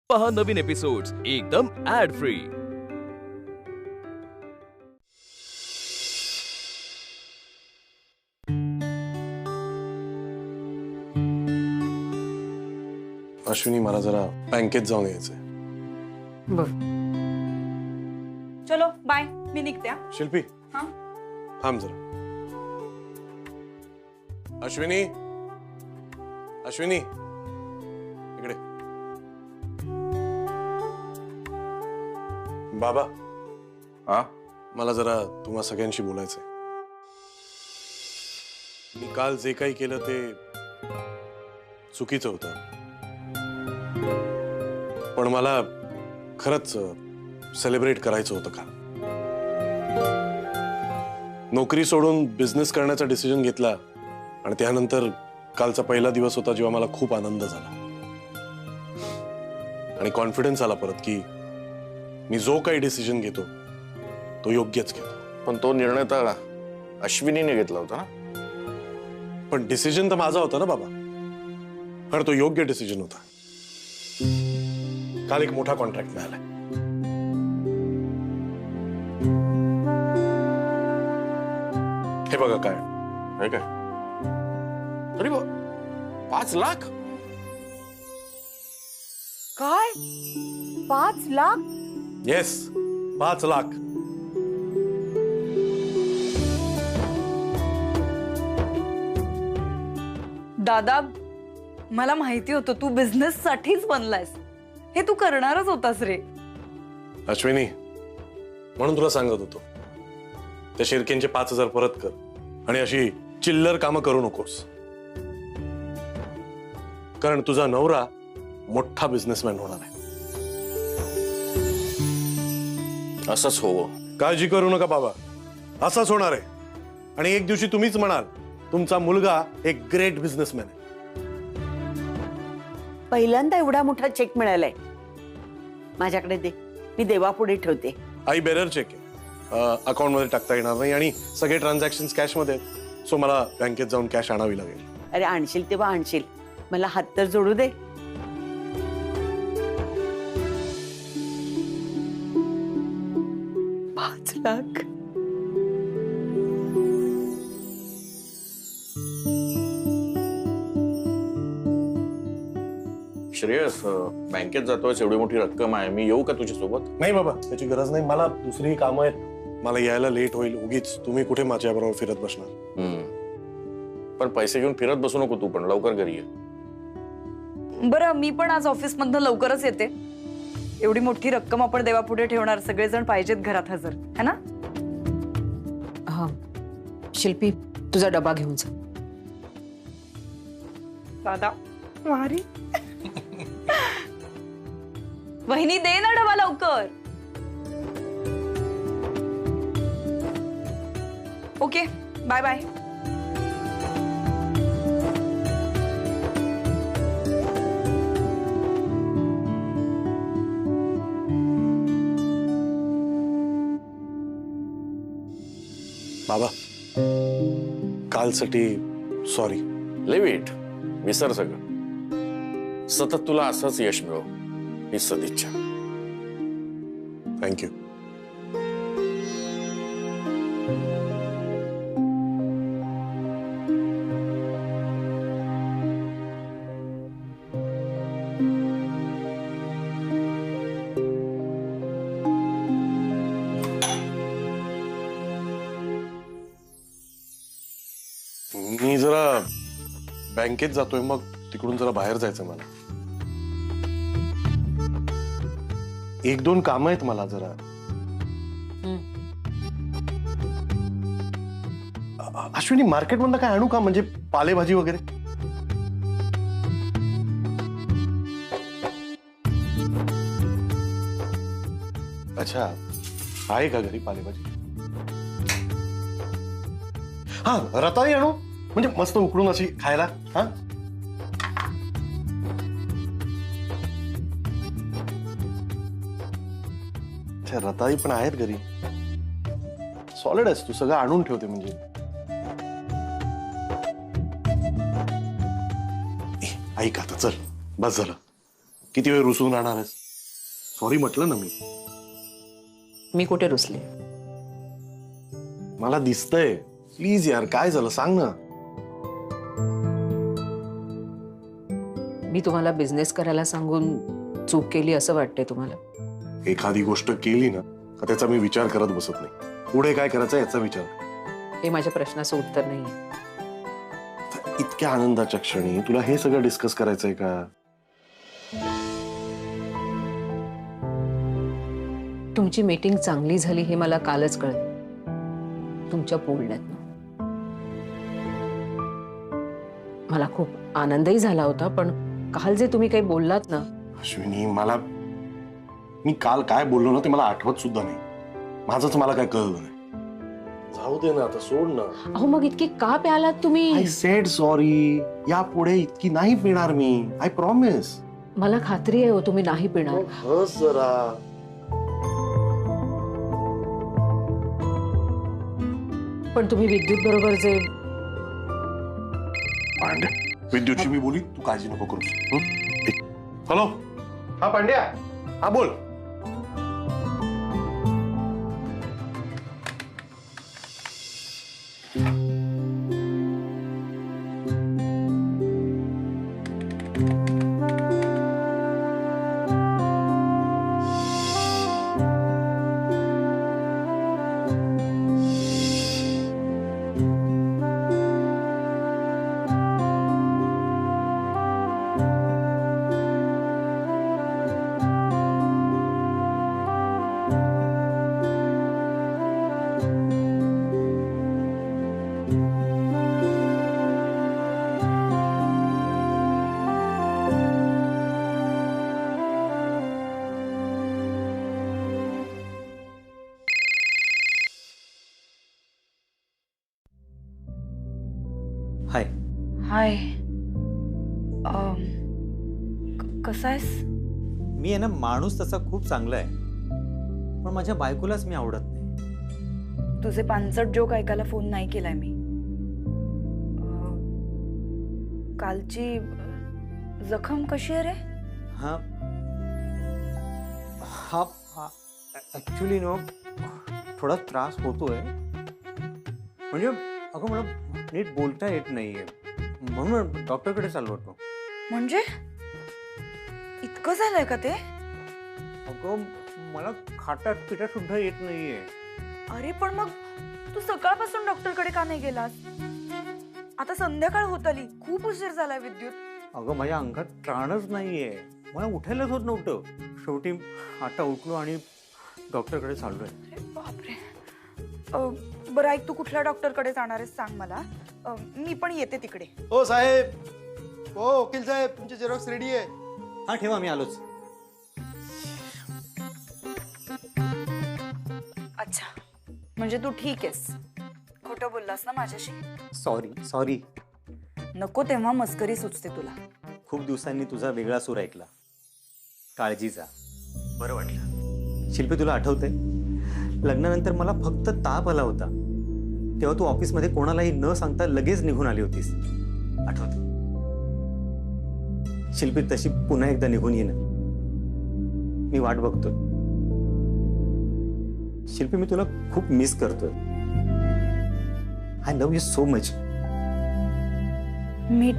पहा नवीन एपिसोड्स एकदम add free. Ashwini मला जरा बँकेत जाऊन यायचंय। बर चलो बाय, मी निघते। शिल्पी हाँ थांब जरा। अश्विनी अश्विनी इकडे। बाबा हा मला जरा तुम्हा सगळ्यांशी बोलायचंय। मी काल जे काही केलं ते चुकीचं होतं, पण मला खरंच सेलिब्रेट करायचं होतं का? नोकरी सोडून बिझनेस करण्याचा डिसिजन घेतला आणि त्यानंतर कालचा पहिला दिवस होता जेव्हा मला खूप आनंद झाला आणि कॉन्फिडन्स आला परत की मी जो काही डिसिजन घेतो तो योग्यच घेतो। पण तो निर्णय तर अश्विनीने घेतला होता ना। पण डिसिजन तर माझा होता ना बाबा, पण तो योग्य डिसिजन होता। काल एक मोठा कॉन्ट्रॅक्ट मिळाला। हे बघा काय है काय? अरे 5 लाख? काय 5 लाख? येस 5 लाख। दादा, मला माहिती होतं तू बिझनेस साठीच बनलायस, हे तू करणारच होतास रे। अश्विनी म्हणून तुला सांगत होतो त्या शिर्केंचे 5,000 परत कर आणि अशी चिल्लर कामं करू नकोस, कारण तुझा नवरा मोठा बिझनेसमॅन होणार आहे। असंच होवं। काळजी करू नका बाबा, असंच होणार आहे आणि एक दिवशी तुम्हीच म्हणाल तुमचा मुलगा एक ग्रेट बिझनेसमॅन आहे। पहिल्यांदा एवढा मोठा चेक मिळालाय, माझ्याकडे दे, मी देवापुढे ठेवते। आई बेरर चेक आहे, अकाउंट मध्ये टाकता येणार नाही आणि सगळे ट्रान्झॅक्शन्स कॅश मध्ये आहेत, सो मला बँकेत जाऊन कॅश आणावी लागेल। अरे आणशील तेव्हा आणशील, मला हात तर जोडू दे। पाच लाख? श्रेयस, बँकेत जातोय, एवढी मोठी रक्कम आहे, मी येऊ का तुझ्या सोबत? नाही बाबा, त्याची गरज नाही, मला दुसरी कामं आहेत, मला यायला लेट होईल, उगीच तुम्ही कुठे माझ्याबरोबर फिरत बसणार। पण पैसे घेऊन फिरत बसू नको तू, पण लवकर घरी ये। बरं, मी पण आज ऑफिस मधनं लवकरच येते। एवढी मोठी रक्कम आपण देवापुढे ठेवणार, सगळेजण पाहिजेत घरात हजर, है ना? हा शिल्पी, तुझा डबा घेऊन जा। दादा वारी वहिनी, दे ना डबा लवकर। Okay, bye bye. बाबा कालसाठी सॉरी। लिव्ह इट, विसर सगळं। सतत तुला असंच यश मिळो ही सदिच्छा। थँक्यू। मी जरा बँकेत जातोय, मग तिकडून जरा बाहेर जायचं मला। 1-2 कामं आहेत मला जरा। अश्विनी, मार्केट मधनं काय आणू का, म्हणजे पालेभाजी वगैरे? अच्छा, आहे का घरी पालेभाजी? हा, रताळी आणू, म्हणजे मस्त उकडून अशी खायला। हा रताळी पण आहेत घरी, सॉलिड आहेस तू, सगळं आणून ठेवते म्हणजे। ऐक आता, चल बस झालं, किती वेळ रुसून राहणार आहेस? सॉरी म्हटलं ना मी कुठे रुसले? मला दिसतंय. प्लीज यार, काय झालं सांग ना. मी तुम्हाला बिझनेस करायला सांगून चूक केली असं वाटतंय तुम्हाला? एखादी गोष्ट केली ना का त्याचा मी विचार करत बसत नाही. पुढे काय करायचं याचा विचार. हे माझ्या प्रश्नाचं उत्तर नाहीये. इतक्या आनंदाच्या क्षणी तुला हे सगळं डिस्कस करायचंय का? तुमची मीटिंग चांगली झाली हे मला कालच कळलं तुमच्या बोलण्यातनं. मला खूप आनंदही झाला होता, पण काल जे तुम्ही काही बोललात ना. अश्विनी, मी काल काय बोललो ना ते मला आठवत सुद्धा नाही. माझंच मला काय कळलं नाही. जाऊ दे ना आता, सोड ना. अहो मग इतकी का प्यालात तुम्ही? I said sorry. यापुढे इतकी नाही पिणार मी. I promise. मला खात्री आहे हो तुम्ही नाही पिणार. हस जरा. पण तुम्ही विद्युत बरोबर जे पांड्या, विद्युतशी मी बोली, तू काळजी नको करू. हॅलो, हा पांड्या, हा बोल. हाय. हाय. कसा आहेस? मी आहे ना, माणूस तसा खूप चांगला आहे, पण माझ्या बायकोलाच मी आवडत नाही. तुझे पानसट जोक ऐकायला फोन नाही केलाय मी. कालची जखम कशी आहे रे? हा हा ऍक्च्युली नो थोडा त्रास होतोय. म्हणजे अगं मला नीट बोलता येत नाहीये, म्हणून डॉक्टरकडे चाललो होतो. म्हणजे इतकं झालंय का ते? अगं मला खाटात पिठात सुद्धा येत नाहीये. अरे पण मग तू सकाळपासून डॉक्टरकडे का नाही गेलास? आता संध्याकाळ होत आली, खूप उशीर झालाय विद्युत. अगं माझ्या अंगात त्राणच नाहीये, मला उठायलाच होत नव्हतं. शेवटी आता उठलो आणि डॉक्टरकडे चाललोय. अरे बापरे. बरं ऐक, तू कुठल्या डॉक्टरकडे जाणार आहेस सांग मला. मी पण येते तिकडे. हो साहेब, हो वकील साहेब, तुमची झेरॉक्स रेडी आहे. हा ठेवा, मी आलोच. अच्छा, म्हणजे तू ठीक आहेस? खोटं बोललास ना माझ्याशी? सॉरी. नको तेव्हा मस्करी सुचते तुला. खूप दिवसांनी तुझा वेगळा सूर ऐकला, काळजीचा. बरं वाटलं. शिल्पी, तुला आठवतंय लग्नानंतर मला फक्त ताप आला होता, तेव्हा तू ऑफिसमध्ये कोणालाही न सांगता लगेच निघून आली होतीस, आठवतं? शिल्पी, तशी पुन्हा एकदा निघून ये ना, मी वाट बघतोय. शिल्पी, मी तुला खूप मिस करतोय. I love you so much. मी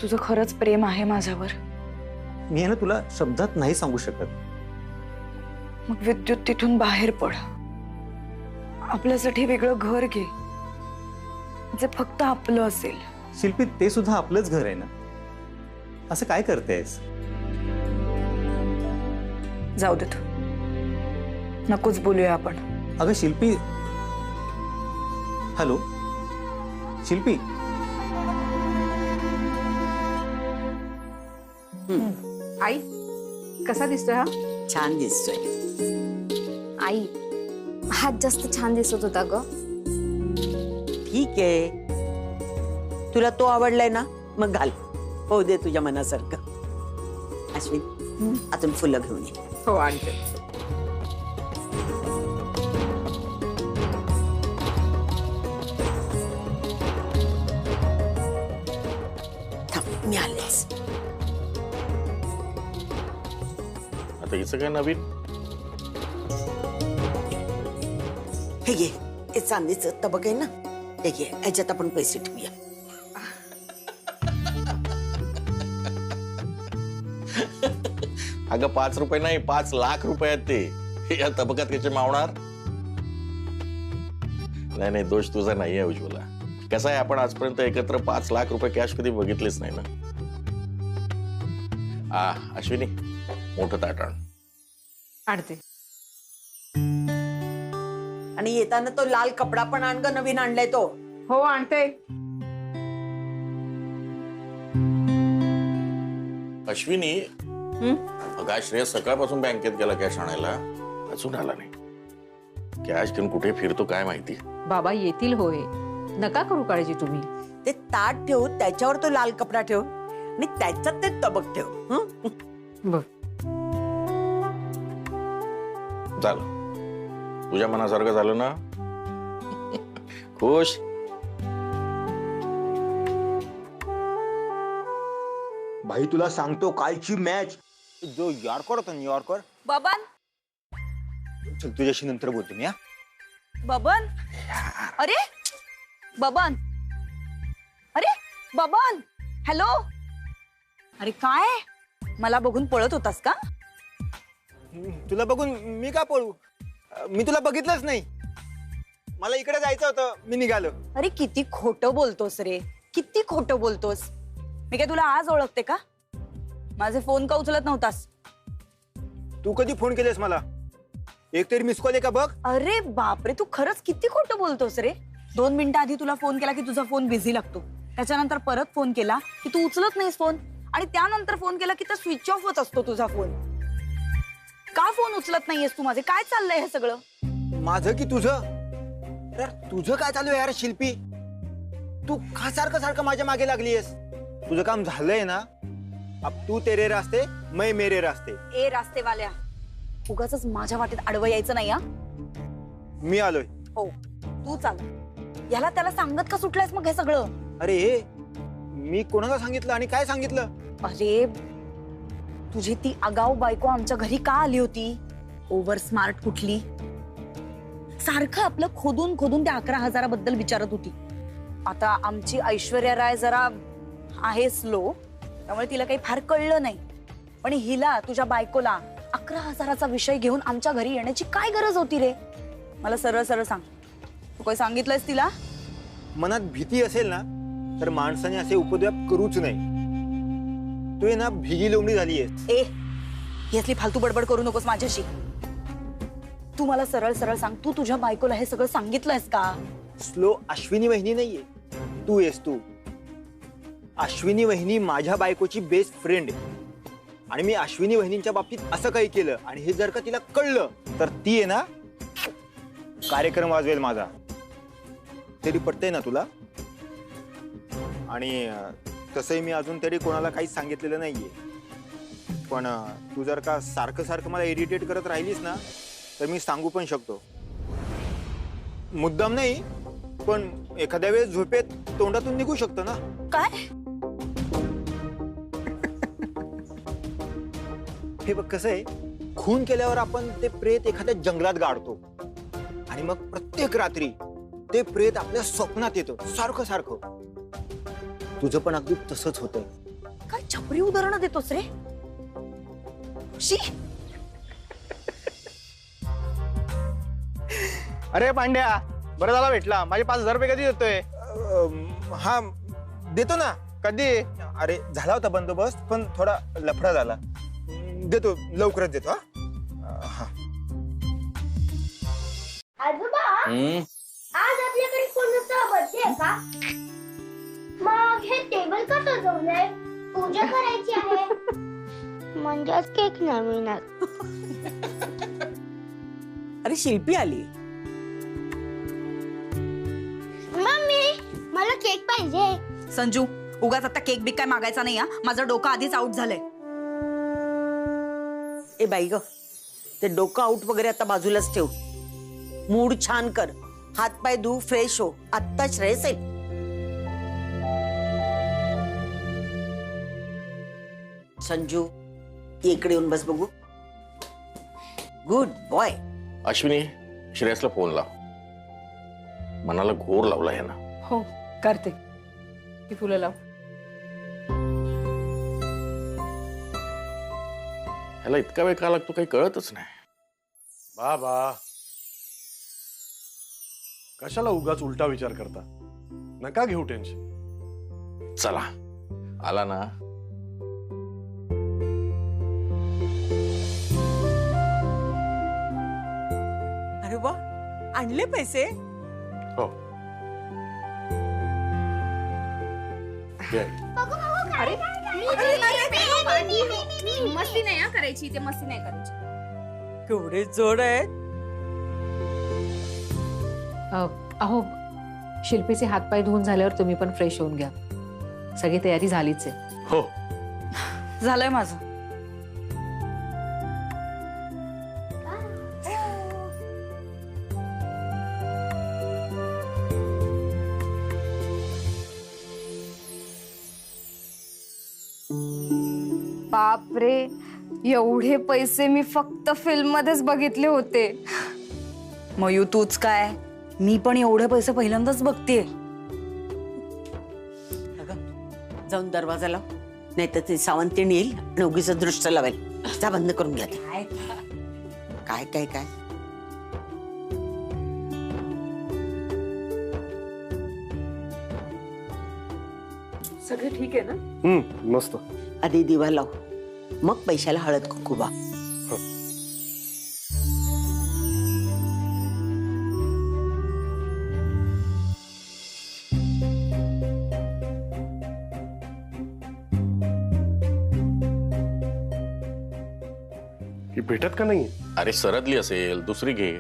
तुझं खरंच प्रेम आहे माझ्यावर? मी आहे ना, तुला शब्दात नाही सांगू शकत. मग विद्युत, तिथून बाहेर पड. आपल्यासाठी वेगळं घर घे, जे फक्त आपलं असेल. शिल्पी, ते सुद्धा आपलंच घर आहे ना. असं काय करतेस? जाऊ दे, नकोच बोलूया आपण. अगं शिल्पी. हॅलो शिल्पी. आई कसा दिसतोय हा? छान दिसतोय. आई, हात जास्त छान दिसत होता ग. ठीक आहे, तुला तो आवडलाय ना, मग घाल. हो दे तुझ्या मनासारखं. अश्विन, अजून फुलं घेऊन ये. हो आणते. मी आलेच. आता हिचं काय नवीन? हे घे, हे चांदीचं तबक आहे ना, हे घे, याच्यात आपण पैसे ठेवूया. अगं 5 रुपये नाही, 5 लाख रुपये आहेत ते. या तबकात कसे मावणार? नाही नाही, दोष तुझा नाहीये उज्ज्वला. कसं आहे, आपण आजपर्यंत एकत्र 5 लाख रुपये कॅश कधी बघितलेच नाही ना. अश्विनी, मोठं ताट आण. आणते. आणि येताना तो लाल कपडा पण आण ग, नवीन आणलाय तो. हो आणते. अश्विनी, अगं श्रेयस सकाळपासून बँकेत गेला कॅश आणायला, अजून आला नाही. कॅश घेऊन कुठे फिरतो काय माहिती. बाबा येतील होय, नका करू काळजी तुम्ही. ते ताट ठेव, त्याच्यावर तो लाल कपडा ठेव आणि त्याच्यात ते तबक ठेव. हं? बर. झालं, तुझ्या मनासारखं झालं ना? खुश? भाई तुला सांगतो, कालची मॅच जो यॉर्कर होता ना, यॉर्कर. बबन, चल तुझ्याशी नंतर बोलतो मी. बबन, अरे बबन, अरे बबन, हॅलो. अरे काय, मला बघून पळत होतास का? तुला बघून मी का पळू? मी तुला बघितलंच नाही. मला इकडे जायचं होतं, मी निघालो. अरे किती खोटं बोलतोस रे, किती खोटं बोलतोस. मी काय तुला आज ओळखते का? माझे फोन का उचलत नव्हतास? तू कधी फोन केलेस मला? एक तरी मिस कॉल आहे का बघ. अरे बापरे, तू खरंच किती खोटं बोलतोस रे. 2 मिनिटं आधी तुला फोन केला की तुझा फोन बिझी लागतो, त्याच्यानंतर परत फोन केला की तू उचलत नाहीस फोन, आणि त्यानंतर फोन केला की तर स्विच ऑफ होत असतो तुझा फोन. का फोन उचलत नाहीयेस तू माझे? काय चाललंय हे सगळं? माझं की तुझं? यार तुझं काय चालू आहे यार शिल्पी? तू का सारखं सारखं माझ्या मागे लागलीयस? तुझं काम झालंय ना? अब तू तेरे रास्ते, मैं मेरे रास्ते. ए रास्तेवाल्या, उगाचच माझ्या वाटेत आडवं यायचं नाही. हा, मी आलोय. हो तू चाल. याला त्याला सांगत का सुटलायस मग हे सगळं? अरे मी कोणाला सांगितलं आणि काय सांगितलं? अरे तुझी ती आगाऊ बायको आमच्या घरी का आली होती? ओव्हर स्मार्ट कुठली, सारखं आपलं खोदून खोदून त्या 11,000 बद्दल विचारत होती. आता आमची ऐश्वर्या राय जरा आहे स्लो, त्यामुळे तिला काही फार कळलं नाही. पण हिला, तुझ्या बायकोला 11,000चा विषय घेऊन आमच्या घरी येण्याची काय गरज होती रे? मला सरळ सरळ सांग, तू काही सांगितलंयस तिला? मनात भीती असेल ना तर माणसाने असे उपद्व्याप करूच नाही. तू आहे ना भिगी लोंबडी झालीयस. ए, ही असली फालतू बडबड करू नकोस माझ्याशी. तू मला सरळ सरळ सांग, तू तुझ्या बायकोला हे सगळं सांगितलंयस का? स्लो अश्विनी वहिनी नाहीये, तू येस तू. अश्विनी वहिनी माझ्या बायकोची बेस्ट फ्रेंड आहे, आणि मी अश्विनी वहिनींच्या बाबतीत असं काही केलं आणि हे जर का तिला कळलं तर ती आहे ना कार्यक्रम वाजवेल माझा. तरी पटतंय ना तुला? आणि तसंही मी अजून तरी कोणाला काहीच सांगितलेलं नाहीये. पण तू जर का सारखं सारखं मला इरिटेट करत राहिलीस ना तर मी सांगू पण शकतो. मुद्दाम नाही, पण एखाद्या वेळेस झोपेत तोंडातून निघू शकतं ना. काय? हे बघ कसं आहे, खून केल्यावर आपण ते प्रेत एखाद्या जंगलात गाडतो आणि मग प्रत्येक रात्री ते प्रेत आपल्या स्वप्नात येतं सारखं सारखं. तुझं पण अगदी तसंच होतंय. काय छपरी उदाहरणं देतोस रे? शी. अरे पांड्या, बरं झाला भेटला. माझे 5,000 रुपये कधी देतोय? हा देतो ना. कधी? अरे झाला होता बंदोबस्त, पण थोडा लफडा झाला. देतो, लवकरच देतो. हा. आजोबा, आज आपल्याकडे कोणाचा बर्थडे आहे का? मग हे टेबल का सजवलंय? पूजा करायची आहे. म्हणजेच केक नाही मिळणार. अरे शिल्पी आली. मम्मी, मला केक पाहिजे. संजू, उगाच आता केक बिक काय मागायचा नाही. हा, माझं डोकं आधीच आउट झालंय. ए बाई ग, ते डोकं आउट वगैरे आता बाजूलाच ठेव. मूड छान कर, हात पाय धू, फ्रेश हो. आत्ता श्रेयस आहे. संजू इकडे येऊन बस बघू. Good boy. अश्विनी, श्रेयसला फोन लाव. मनाला घोर लावला आहे ना. हो करते. की तुला लाव. ह्याला इतका वेळ का लागतो काही कळतच नाही. बाबा कशाला उगाच उलटा विचार करता. नका घेऊ टेन्शन. चला आला ना. अरे वा, आणले पैसे. हो घे. मस्ती नाही हा करायची, ते मस्ती नाही करायची. केवढे जोड आहेत. अहो शिल्पीचे हातपाय धुवून झाल्यावर तुम्ही पण फ्रेश होऊन घ्या. सगळी तयारी झालीच आहे. हो झालंय माझं. बापरे, एवढे पैसे मी फक्त फिल्म मध्येच बघितले होते. मयू तूच काय, मी पण एवढे पैसे पहिल्यांदाच बघतेय. जाऊन दरवाजा लाव, नाही तर ती सावंतीण येईल आणि उगीच दृष्ट लावेल. जा बंद करून घ्या. काय काय काय सगळं ठीक आहे ना. मस्त. आधी दिवा लाव, मग पैशाला हळद कुंकू वा. ही भेटत का नाही. अरे सरदली असेल, दुसरी घे.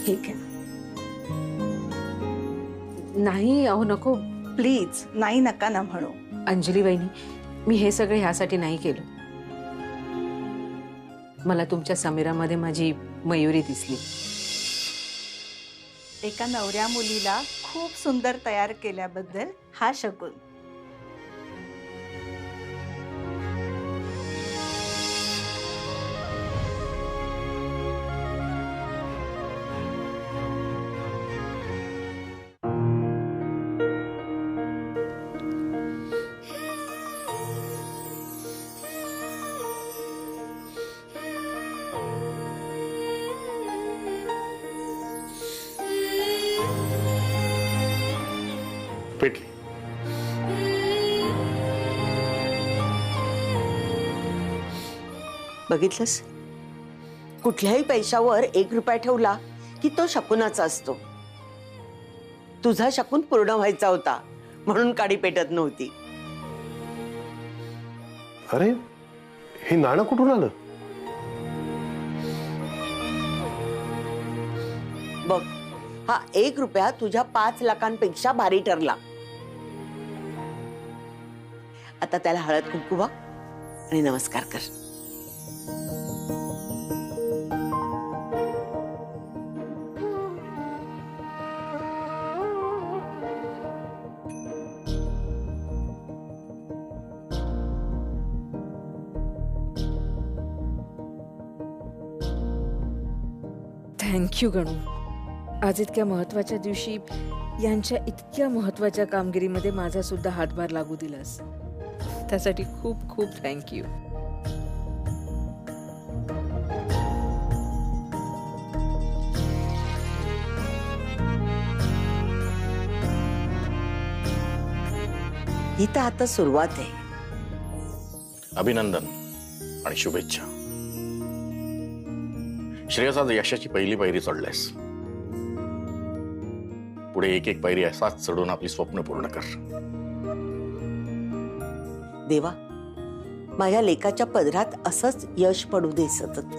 ठीक आहे. नाही अहो नको. प्लीज नाही, नका ना म्हणू. अंजली वहिनी, मी हे सगळं ह्यासाठी नाही केलं. मला तुमच्या समीरामध्ये माझी मयुरी दिसली. एका नवऱ्या मुलीला खूप सुंदर तयार केल्याबद्दल हा शगुन. पेटली. बघितलंस, कुठल्याही पैशावर 1 रुपया ठेवला की तो शकुनाचा असतो. तुझा शकून पूर्ण व्हायचा होता म्हणून काडी पेटत नव्हती. अरे हे नाणं कुठून आलं. बघ, हा 1 रुपया तुझ्या 5 लाखांपेक्षा भारी ठरला. आता त्याला हळद कुंकू वा आणि नमस्कार कर. थँक्यू गणू. आज इतक्या महत्वाच्या दिवशी यांच्या इतक्या महत्वाच्या कामगिरीमध्ये माझा सुद्धा हातभार लागू दिलास. त्यासाठी खूप खूप थँक्यू. ही तर आता सुरुवात आहे. अभिनंदन आणि शुभेच्छा. श्रेयस, आज यशाची पहिली पायरी चढलायस. पुढे एक एक पायरी असाच चढून आपली स्वप्न पूर्ण कर. देवा, माझ्या लेकाच्या पदरात असंच यश पडू दे सतत.